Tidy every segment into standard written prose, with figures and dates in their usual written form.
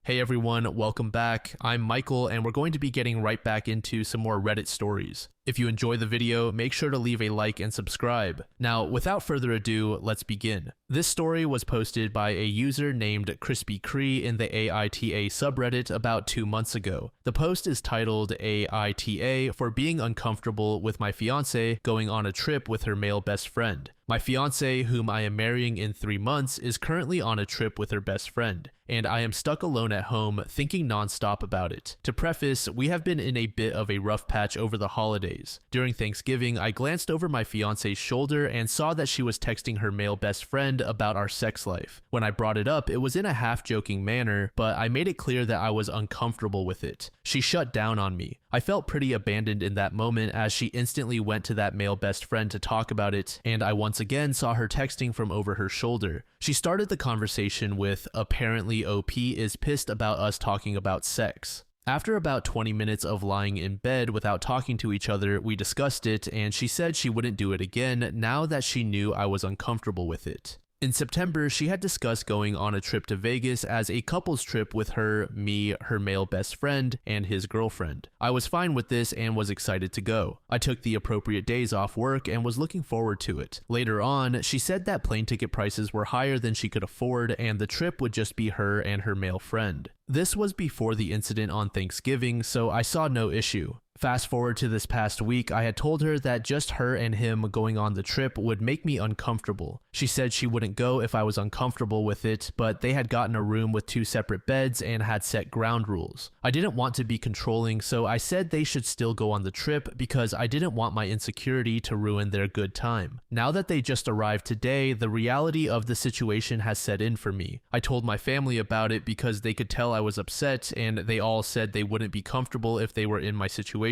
Hey everyone, welcome back. I'm Michael and we're going to be getting right back into some more Reddit stories. If you enjoy the video, make sure to leave a like and subscribe. Now, without further ado, let's begin. This story was posted by a user named Crispy Cree in the AITAH subreddit about 2 months ago. The post is titled AITAH for being uncomfortable with my fiance going on a trip with her male best friend. My fiance, whom I am marrying in 3 months, is currently on a trip with her best friend, and I am stuck alone at home thinking nonstop about it. To preface, we have been in a bit of a rough patch over the holidays. During Thanksgiving, I glanced over my fiance's shoulder and saw that she was texting her male best friend about our sex life. When I brought it up, it was in a half-joking manner, but I made it clear that I was uncomfortable with it. She shut down on me. I felt pretty abandoned in that moment as she instantly went to that male best friend to talk about it, and I once again saw her texting from over her shoulder. She started the conversation with, "Apparently OP is pissed about us talking about sex." After about 20 minutes of lying in bed without talking to each other, we discussed it, and she said she wouldn't do it again now that she knew I was uncomfortable with it. In September, she had discussed going on a trip to Vegas as a couple's trip with her, me, her male best friend, and his girlfriend. I was fine with this and was excited to go. I took the appropriate days off work and was looking forward to it. Later on, she said that plane ticket prices were higher than she could afford and the trip would just be her and her male friend. This was before the incident on Thanksgiving, so I saw no issue. Fast forward to this past week, I had told her that just her and him going on the trip would make me uncomfortable. She said she wouldn't go if I was uncomfortable with it, but they had gotten a room with 2 separate beds and had set ground rules. I didn't want to be controlling, so I said they should still go on the trip because I didn't want my insecurity to ruin their good time. Now that they just arrived today, the reality of the situation has set in for me. I told my family about it because they could tell I was upset, and they all said they wouldn't be comfortable if they were in my situation.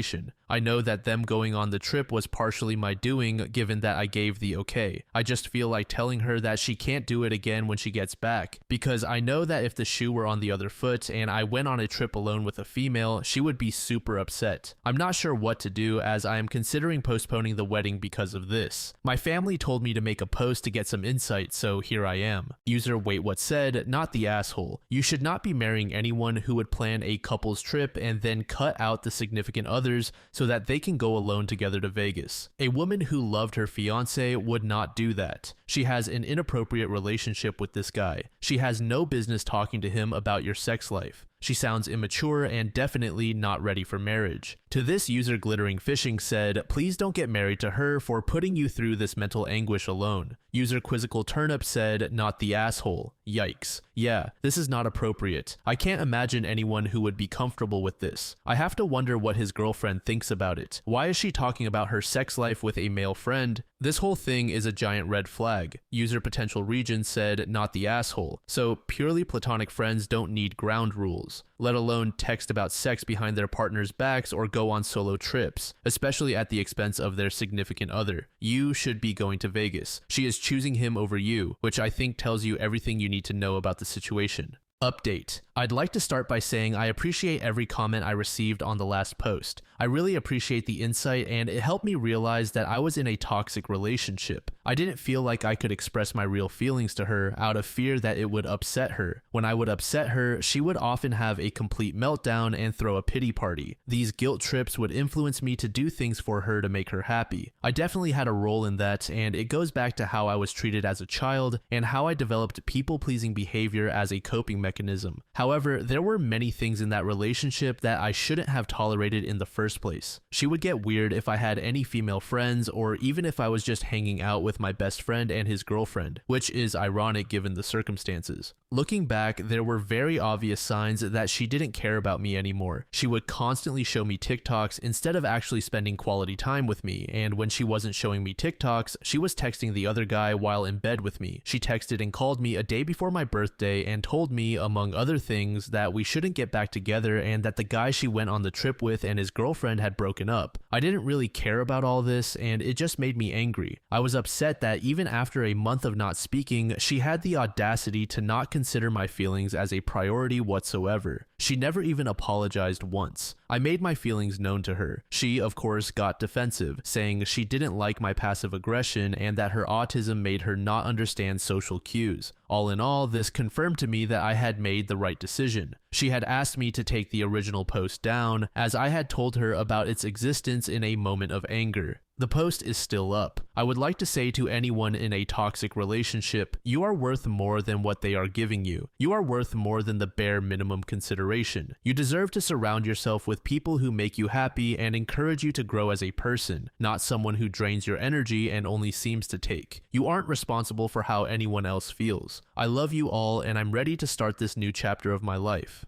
I know that them going on the trip was partially my doing given that I gave the okay. I just feel like telling her that she can't do it again when she gets back, because I know that if the shoe were on the other foot and I went on a trip alone with a female, she would be super upset. I'm not sure what to do as I am considering postponing the wedding because of this. My family told me to make a post to get some insight, so here I am. User Wait What said, "Not the asshole. You should not be marrying anyone who would plan a couple's trip and then cut out the significant others so that they can go alone together to Vegas. A woman who loved her fiance would not do that. She has an inappropriate relationship with this guy. She has no business talking to him about your sex life. She sounds immature and definitely not ready for marriage." To this user Glittering Fishing said, "Please don't get married to her for putting you through this mental anguish alone." User Quizzical Turnip said, "Not the asshole. Yikes. Yeah, this is not appropriate. I can't imagine anyone who would be comfortable with this. I have to wonder what his girlfriend thinks about it. Why is she talking about her sex life with a male friend? This whole thing is a giant red flag." User Potential Region said, "Not the asshole. So purely platonic friends don't need ground rules, let alone text about sex behind their partner's backs or go on solo trips, especially at the expense of their significant other. You should be going to Vegas. She is choosing him over you, which I think tells you everything you need to know about the situation." Update. I'd like to start by saying I appreciate every comment I received on the last post. I really appreciate the insight, and it helped me realize that I was in a toxic relationship. I didn't feel like I could express my real feelings to her out of fear that it would upset her. When I would upset her, she would often have a complete meltdown and throw a pity party. These guilt trips would influence me to do things for her to make her happy. I definitely had a role in that, and it goes back to how I was treated as a child and how I developed people-pleasing behavior as a coping mechanism. However, there were many things in that relationship that I shouldn't have tolerated in the first place. She would get weird if I had any female friends, or even if I was just hanging out with my best friend and his girlfriend, which is ironic given the circumstances. Looking back, there were very obvious signs that she didn't care about me anymore. She would constantly show me TikToks instead of actually spending quality time with me, and when she wasn't showing me TikToks, she was texting the other guy while in bed with me. She texted and called me a day before my birthday and told me, among other things, that we shouldn't get back together and that the guy she went on the trip with and his girlfriend had broken up. I didn't really care about all this, and it just made me angry. I was upset that even after a month of not speaking, she had the audacity to not consider my feelings as a priority whatsoever. She never even apologized once. I made my feelings known to her. She, of course, got defensive, saying she didn't like my passive aggression and that her autism made her not understand social cues. All in all, this confirmed to me that I had made the right right decision. She had asked me to take the original post down, as I had told her about its existence in a moment of anger. The post is still up. I would like to say to anyone in a toxic relationship, you are worth more than what they are giving you. You are worth more than the bare minimum consideration. You deserve to surround yourself with people who make you happy and encourage you to grow as a person, not someone who drains your energy and only seems to take. You aren't responsible for how anyone else feels. I love you all, and I'm ready to start this new chapter of my life.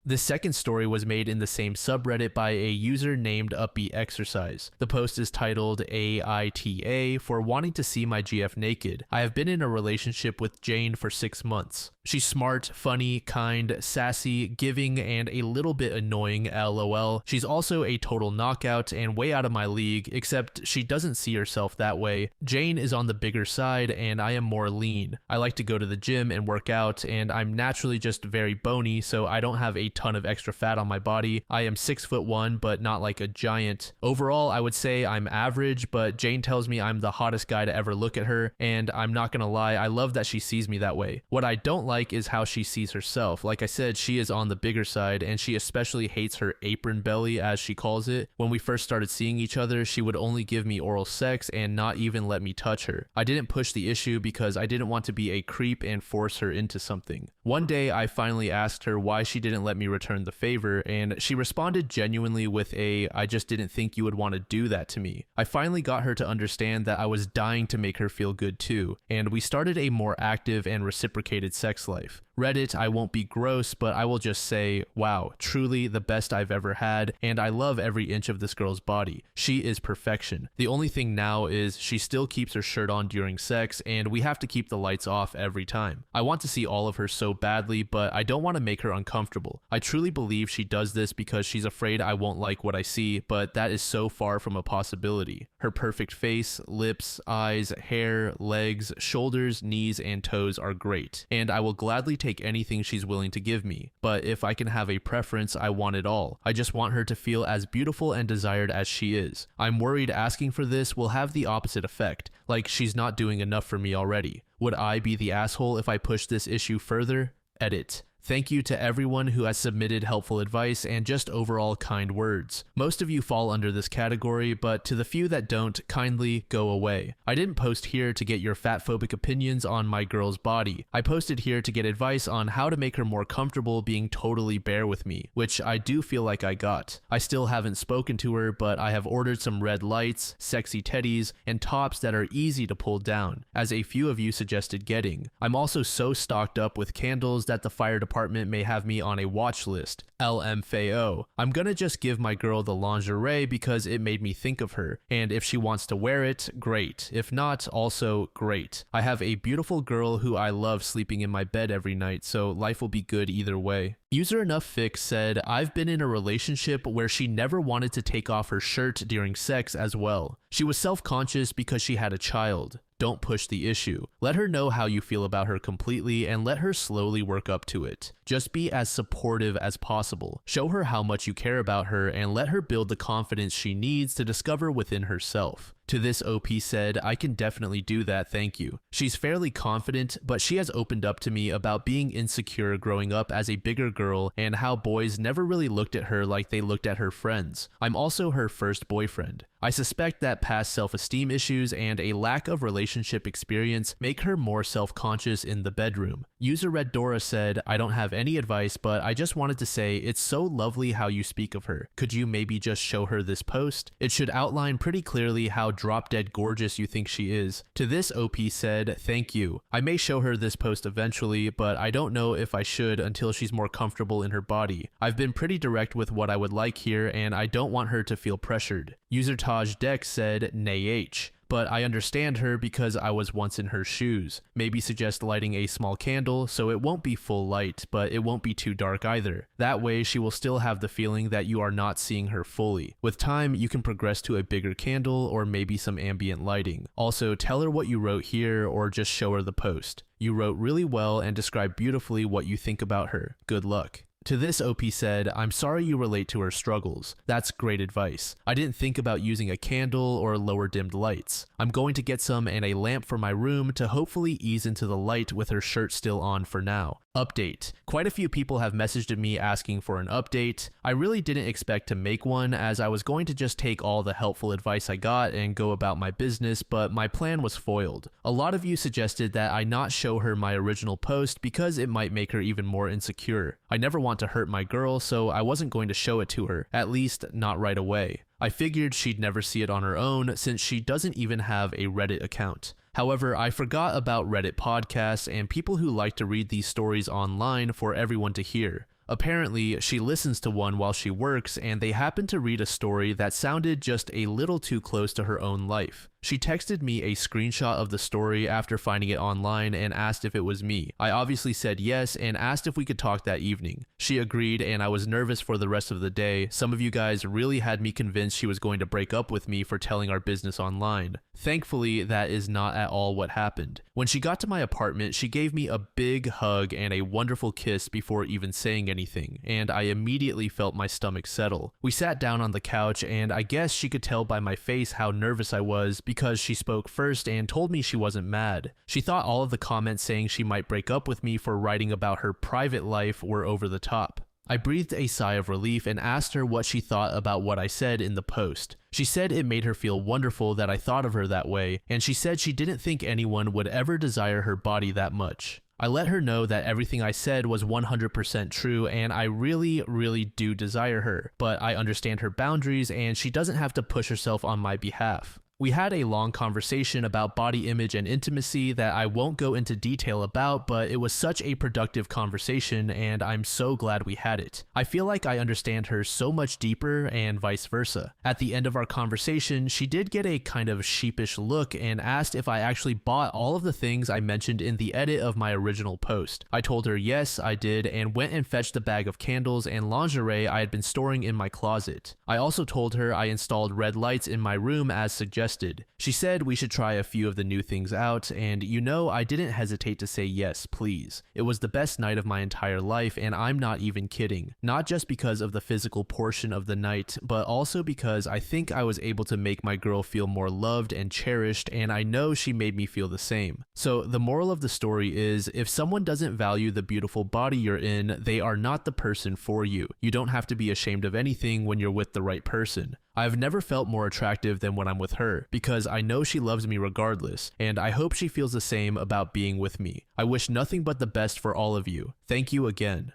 This second story was made in the same subreddit by a user named Upbeat Exercise. The post is titled AITAH for wanting to see my GF naked. I have been in a relationship with Jane for 6 months. She's smart, funny, kind, sassy, giving, and a little bit annoying, lol. She's also a total knockout and way out of my league, except she doesn't see herself that way. Jane is on the bigger side and I am more lean. I like to go to the gym and work out, and I'm naturally just very bony, so I don't have a ton of extra fat on my body. I am 6'1", but not like a giant. Overall, I would say I'm average, but Jane tells me I'm the hottest guy to ever look at her, and I'm not gonna lie, I love that she sees me that way. What I don't like is how she sees herself. Like I said, she is on the bigger side, and she especially hates her apron belly, as she calls it. When we first started seeing each other, she would only give me oral sex and not even let me touch her. I didn't push the issue because I didn't want to be a creep and force her into something. One day, I finally asked her why she didn't let me return the favor, and she responded genuinely with I just didn't think you would want to do that to me. I finally got her to understand that I was dying to make her feel good too, and we started a more active and reciprocated sex life. Reddit, I won't be gross, but I will just say, wow, truly the best I've ever had, and I love every inch of this girl's body. She is perfection. The only thing now is she still keeps her shirt on during sex, and we have to keep the lights off every time. I want to see all of her so badly, but I don't want to make her uncomfortable. I truly believe she does this because she's afraid I won't like what I see, but that is so far from a possibility. Her perfect face, lips, eyes, hair, legs, shoulders, knees, and toes are great, and I will gladly take anything she's willing to give me. But if I can have a preference, I want it all. I just want her to feel as beautiful and desired as she is. I'm worried asking for this will have the opposite effect, like she's not doing enough for me already. Would I be the asshole if I push this issue further? Edit. Thank you to everyone who has submitted helpful advice and just overall kind words. Most of you fall under this category, but to the few that don't, kindly go away. I didn't post here to get your fatphobic opinions on my girl's body. I posted here to get advice on how to make her more comfortable being totally bare with me, which I do feel like I got. I still haven't spoken to her, but I have ordered some red lights, sexy teddies, and tops that are easy to pull down, as a few of you suggested getting. I'm also so stocked up with candles that the fire department may have me on a watch list. LMFAO. I'm gonna just give my girl the lingerie because it made me think of her, and if she wants to wear it, great. If not, also great. I have a beautiful girl who I love sleeping in my bed every night, so life will be good either way. User Enough Fix said, I've been in a relationship where she never wanted to take off her shirt during sex as well. She was self-conscious because she had a child. Don't push the issue. Let her know how you feel about her completely and let her slowly work up to it. Just be as supportive as possible. Show her how much you care about her and let her build the confidence she needs to discover within herself. To this, OP said, I can definitely do that, thank you. She's fairly confident, but she has opened up to me about being insecure growing up as a bigger girl and how boys never really looked at her like they looked at her friends. I'm also her first boyfriend. I suspect that past self-esteem issues and a lack of relationship experience make her more self-conscious in the bedroom. User Red Dora said, I don't have any advice, but I just wanted to say it's so lovely how you speak of her. Could you maybe just show her this post? It should outline pretty clearly how drop-dead gorgeous you think she is. To this, OP said, thank you. I may show her this post eventually, but I don't know if I should until she's more comfortable in her body. I've been pretty direct with what I would like here, and I don't want her to feel pressured. User Taj Dex said, nay H. But I understand her because I was once in her shoes. Maybe suggest lighting a small candle so it won't be full light, but it won't be too dark either. That way she will still have the feeling that you are not seeing her fully. With time, you can progress to a bigger candle or maybe some ambient lighting. Also, tell her what you wrote here or just show her the post. You wrote really well and described beautifully what you think about her. Good luck. To this, OP said, I'm sorry you relate to her struggles. That's great advice. I didn't think about using a candle or lower dimmed lights. I'm going to get some and a lamp for my room to hopefully ease into the light with her shirt still on for now. Update. Quite a few people have messaged me asking for an update. I really didn't expect to make one, as I was going to just take all the helpful advice I got and go about my business, but my plan was foiled. A lot of you suggested that I not show her my original post because it might make her even more insecure. I never want to hurt my girl, so I wasn't going to show it to her, at least not right away. I figured she'd never see it on her own since she doesn't even have a Reddit account. However, I forgot about Reddit podcasts and people who like to read these stories online for everyone to hear. Apparently, she listens to one while she works, and they happened to read a story that sounded just a little too close to her own life. She texted me a screenshot of the story after finding it online and asked if it was me. I obviously said yes and asked if we could talk that evening. She agreed, and I was nervous for the rest of the day. Some of you guys really had me convinced she was going to break up with me for telling our business online. Thankfully, that is not at all what happened. When she got to my apartment, she gave me a big hug and a wonderful kiss before even saying anything, and I immediately felt my stomach settle. We sat down on the couch, and I guess she could tell by my face how nervous I was because she spoke first and told me she wasn't mad. She thought all of the comments saying she might break up with me for writing about her private life were over the top. I breathed a sigh of relief and asked her what she thought about what I said in the post. She said it made her feel wonderful that I thought of her that way, and she said she didn't think anyone would ever desire her body that much. I let her know that everything I said was 100% true, and I really do desire her, but I understand her boundaries and she doesn't have to push herself on my behalf. We had a long conversation about body image and intimacy that I won't go into detail about, but it was such a productive conversation and I'm so glad we had it. I feel like I understand her so much deeper and vice versa. At the end of our conversation, she did get a kind of sheepish look and asked if I actually bought all of the things I mentioned in the edit of my original post. I told her yes, I did, and went and fetched the bag of candles and lingerie I had been storing in my closet. I also told her I installed red lights in my room as suggested. She said we should try a few of the new things out, and I didn't hesitate to say yes, please. It was the best night of my entire life, and I'm not even kidding. Not just because of the physical portion of the night, but also because I think I was able to make my girl feel more loved and cherished, and I know she made me feel the same. So the moral of the story is, if someone doesn't value the beautiful body you're in, they are not the person for you. You don't have to be ashamed of anything when you're with the right person. I've never felt more attractive than when I'm with her, because I know she loves me regardless, and I hope she feels the same about being with me. I wish nothing but the best for all of you. Thank you again.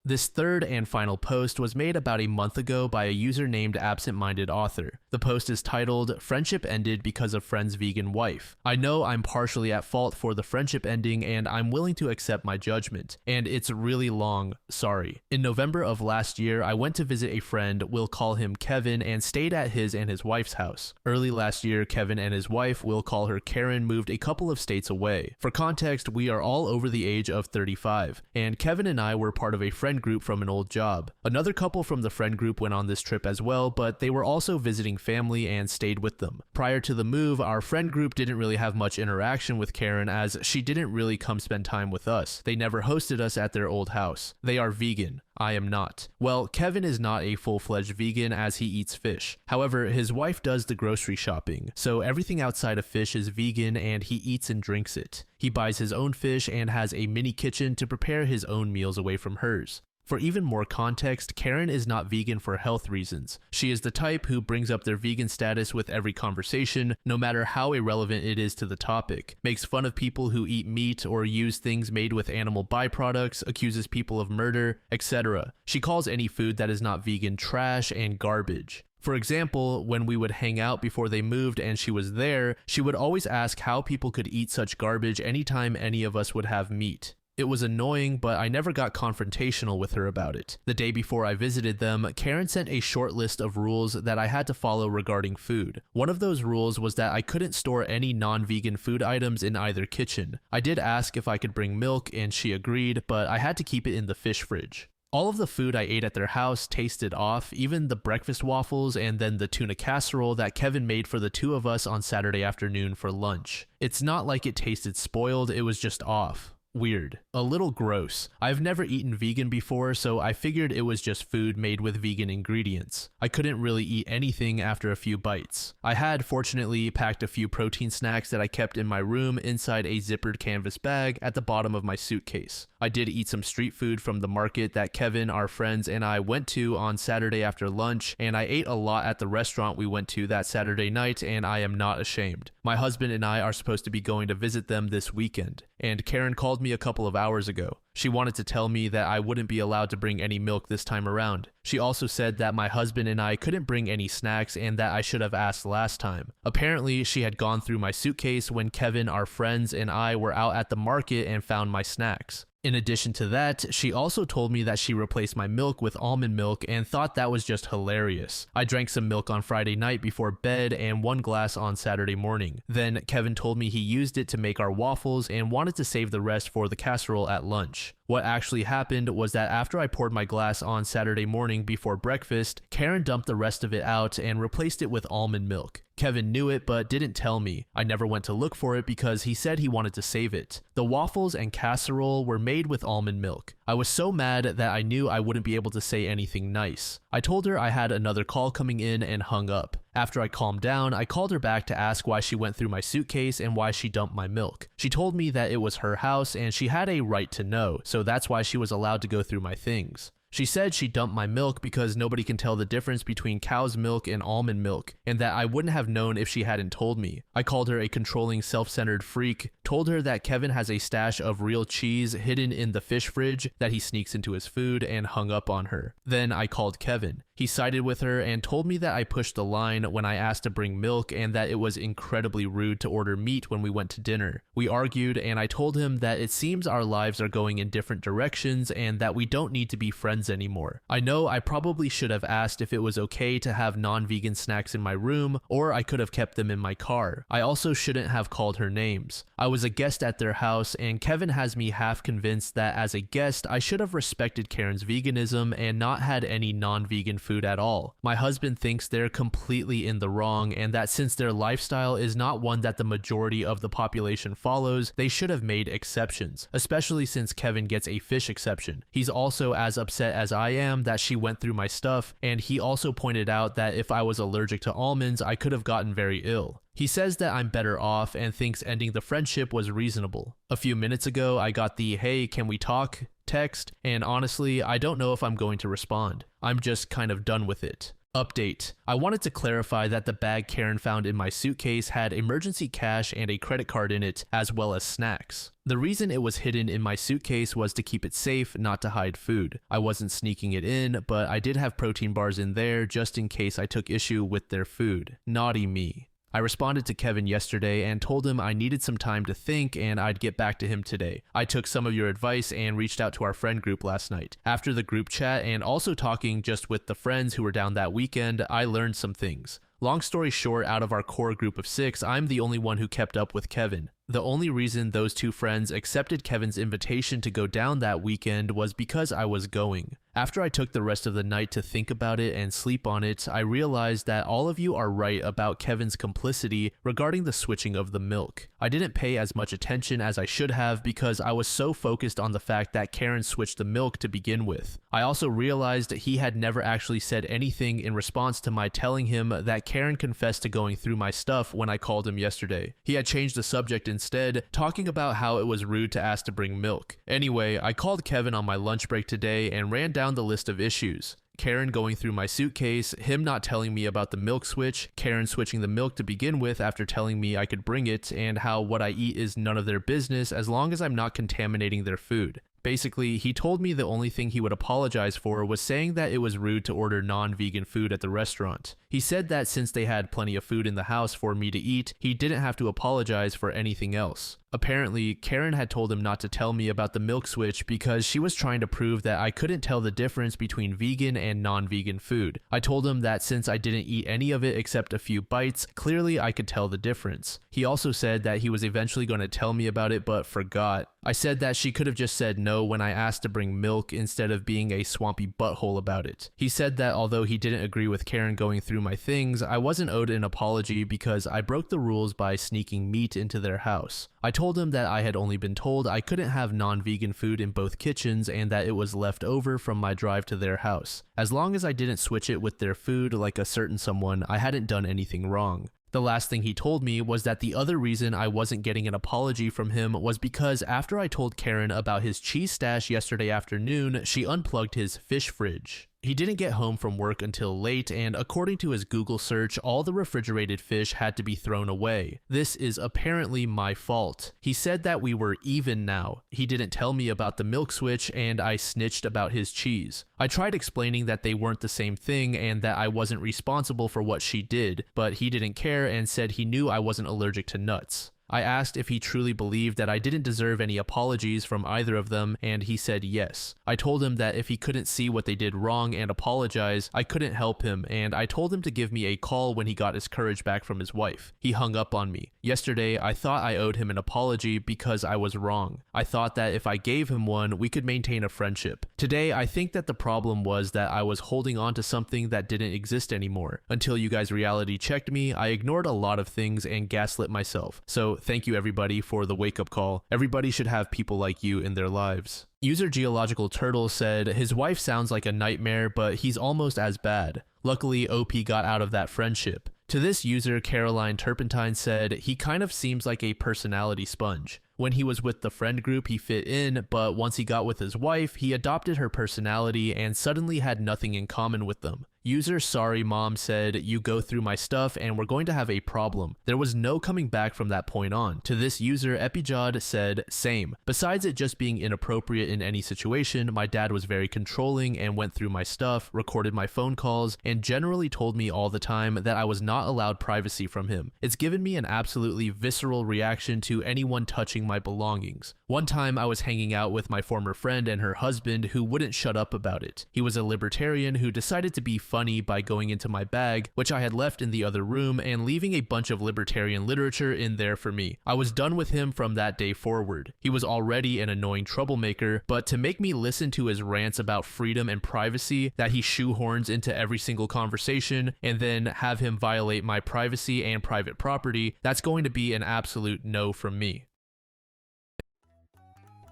This third and final post was made about a month ago by a user named Absent-Minded Author. The post is titled, "Friendship Ended Because of Friend's Vegan Wife." I know I'm partially at fault for the friendship ending, and I'm willing to accept my judgment. And it's really long, sorry. In November of last year, I went to visit a friend, we'll call him Kevin, and stayed at his and his wife's house. Early last year, Kevin and his wife, we'll call her Karen, moved a couple of states away. For context, we are all over the age of 35, and Kevin and I were part of a friend group from an old job. Another couple from the friend group went on this trip as well, but they were also visiting family and stayed with them. Prior to the move, our friend group didn't really have much interaction with Karen, as she didn't really come spend time with us. They never hosted us at their old house. They are vegan. I am not. Well, Kevin is not a full-fledged vegan as he eats fish. However, his wife does the grocery shopping, so everything outside of fish is vegan and he eats and drinks it. He buys his own fish and has a mini kitchen to prepare his own meals away from hers. For even more context, Karen is not vegan for health reasons. She is the type who brings up their vegan status with every conversation, no matter how irrelevant it is to the topic, makes fun of people who eat meat or use things made with animal byproducts, accuses people of murder, etc. She calls any food that is not vegan trash and garbage. For example, when we would hang out before they moved and she was there, she would always ask how people could eat such garbage anytime any of us would have meat. It was annoying, but I never got confrontational with her about it. The day before I visited them, Karen sent a short list of rules that I had to follow regarding food. One of those rules was that I couldn't store any non-vegan food items in either kitchen. I did ask if I could bring milk and she agreed, but I had to keep it in the fish fridge. All of the food I ate at their house tasted off, even the breakfast waffles and then the tuna casserole that Kevin made for the two of us on Saturday afternoon for lunch. It's not like it tasted spoiled, it was just off. weird, a little gross. I've never eaten vegan before, so I figured it was just food made with vegan ingredients. I couldn't really eat anything after a few bites. I had, fortunately, packed a few protein snacks that I kept in my room inside a zippered canvas bag at the bottom of my suitcase. I did eat some street food from the market that Kevin, our friends, and I went to on Saturday after lunch, and I ate a lot at the restaurant we went to that Saturday night, and I am not ashamed. My husband and I are supposed to be going to visit them this weekend, and Karen called me a couple of hours ago. She wanted to tell me that I wouldn't be allowed to bring any milk this time around. She also said that my husband and I couldn't bring any snacks and that I should have asked last time. Apparently, she had gone through my suitcase when Kevin, our friends, and I were out at the market and found my snacks. In addition to that, she also told me that she replaced my milk with almond milk and thought that was just hilarious. I drank some milk on Friday night before bed and 1 glass on Saturday morning. Then Kevin told me he used it to make our waffles and wanted to save the rest for the casserole at lunch. What actually happened was that after I poured my glass on Saturday morning before breakfast, Karen dumped the rest of it out and replaced it with almond milk. Kevin knew it but didn't tell me. I never went to look for it because he said he wanted to save it. The waffles and casserole were made with almond milk. I was so mad that I knew I wouldn't be able to say anything nice. I told her I had another call coming in and hung up. After I calmed down, I called her back to ask why she went through my suitcase and why she dumped my milk. She told me that it was her house and she had a right to know, so that's why she was allowed to go through my things. She said she dumped my milk because nobody can tell the difference between cow's milk and almond milk, and that I wouldn't have known if she hadn't told me. I called her a controlling, self-centered freak, told her that Kevin has a stash of real cheese hidden in the fish fridge that he sneaks into his food, and hung up on her. Then I called Kevin. He sided with her and told me that I pushed the line when I asked to bring milk and that it was incredibly rude to order meat when we went to dinner. We argued and I told him that it seems our lives are going in different directions and that we don't need to be friends anymore. I know I probably should have asked if it was okay to have non-vegan snacks in my room, or I could have kept them in my car. I also shouldn't have called her names. I was a guest at their house and Kevin has me half convinced that as a guest I should have respected Karen's veganism and not had any non-vegan food at all. My husband thinks they're completely in the wrong and that since their lifestyle is not one that the majority of the population follows, they should have made exceptions, especially since Kevin gets a fish exception. He's also as upset as I am that she went through my stuff, and he also pointed out that if I was allergic to almonds, I could have gotten very ill. He says that I'm better off and thinks ending the friendship was reasonable. A few minutes ago, I got the "hey, can we talk?" text, and honestly, I don't know if I'm going to respond. I'm just kind of done with it. Update. I wanted to clarify that the bag Karen found in my suitcase had emergency cash and a credit card in it, as well as snacks. The reason it was hidden in my suitcase was to keep it safe, not to hide food. I wasn't sneaking it in, but I did have protein bars in there just in case I took issue with their food. Naughty me. I responded to Kevin yesterday and told him I needed some time to think and I'd get back to him today. I took some of your advice and reached out to our friend group last night. After the group chat and also talking just with the friends who were down that weekend, I learned some things. Long story short, out of our core group of 6, I'm the only one who kept up with Kevin. The only reason those 2 friends accepted Kevin's invitation to go down that weekend was because I was going. After I took the rest of the night to think about it and sleep on it, I realized that all of you are right about Kevin's complicity regarding the switching of the milk. I didn't pay as much attention as I should have because I was so focused on the fact that Karen switched the milk to begin with. I also realized he had never actually said anything in response to my telling him that Karen confessed to going through my stuff when I called him yesterday. He had changed the subject instead, talking about how it was rude to ask to bring milk. Anyway, I called Kevin on my lunch break today and ran down the list of issues. Karen going through my suitcase, him not telling me about the milk switch, Karen switching the milk to begin with after telling me I could bring it, and how what I eat is none of their business as long as I'm not contaminating their food. Basically, he told me the only thing he would apologize for was saying that it was rude to order non-vegan food at the restaurant. He said that since they had plenty of food in the house for me to eat, he didn't have to apologize for anything else. Apparently, Karen had told him not to tell me about the milk switch because she was trying to prove that I couldn't tell the difference between vegan and non-vegan food. I told him that since I didn't eat any of it except a few bites, clearly I could tell the difference. He also said that he was eventually going to tell me about it but forgot. I said that she could have just said no when I asked to bring milk instead of being a swampy butthole about it. He said that although he didn't agree with Karen going through my things, I wasn't owed an apology because I broke the rules by sneaking meat into their house. I told him that I had only been told I couldn't have non-vegan food in both kitchens and that it was left over from my drive to their house. As long as I didn't switch it with their food like a certain someone, I hadn't done anything wrong. The last thing he told me was that the other reason I wasn't getting an apology from him was because after I told Karen about his cheese stash yesterday afternoon, she unplugged his fish fridge. He didn't get home from work until late, and according to his Google search, all the refrigerated fish had to be thrown away. This is apparently my fault. He said that we were even now. He didn't tell me about the milk switch, and I snitched about his cheese. I tried explaining that they weren't the same thing and that I wasn't responsible for what she did, but he didn't care and said he knew I wasn't allergic to nuts. I asked if he truly believed that I didn't deserve any apologies from either of them, and he said yes. I told him that if he couldn't see what they did wrong and apologize, I couldn't help him, and I told him to give me a call when he got his courage back from his wife. He hung up on me. Yesterday, I thought I owed him an apology because I was wrong. I thought that if I gave him one, we could maintain a friendship. Today, I think that the problem was that I was holding on to something that didn't exist anymore. Until you guys reality checked me, I ignored a lot of things and gaslit myself. So thank you everybody for the wake-up call. Everybody should have people like you in their lives. User Geological Turtle said, his wife sounds like a nightmare, but he's almost as bad. Luckily, OP got out of that friendship. To this user, Caroline Turpentine said, he kind of seems like a personality sponge. When he was with the friend group, he fit in, but once he got with his wife, he adopted her personality and suddenly had nothing in common with them. User Sorry Mom said, you go through my stuff and we're going to have a problem. There was no coming back from that point on. To this user, Epijod said, same. Besides it just being inappropriate in any situation, my dad was very controlling and went through my stuff, recorded my phone calls, and generally told me all the time that I was not allowed privacy from him. It's given me an absolutely visceral reaction to anyone touching my belongings. One time I was hanging out with my former friend and her husband who wouldn't shut up about it. He was a libertarian who decided to be funny by going into my bag, which I had left in the other room, and leaving a bunch of libertarian literature in there for me. I was done with him from that day forward. He was already an annoying troublemaker, but to make me listen to his rants about freedom and privacy that he shoehorns into every single conversation, and then have him violate my privacy and private property, that's going to be an absolute no from me.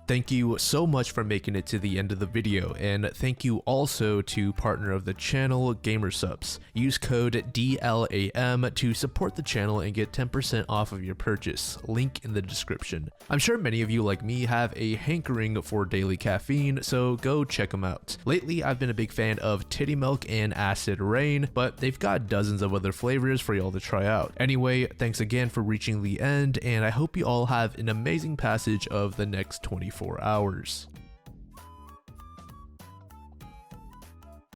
Thank you so much for making it to the end of the video, and thank you also to partner of the channel, Gamersupps. Use code DLAM to support the channel and get 10% off of your purchase, link in the description. I'm sure many of you like me have a hankering for daily caffeine, so go check them out. Lately, I've been a big fan of Titty Milk and Acid Rain, but they've got dozens of other flavors for y'all to try out. Anyway, thanks again for reaching the end, and I hope you all have an amazing passage of the next 24 hours.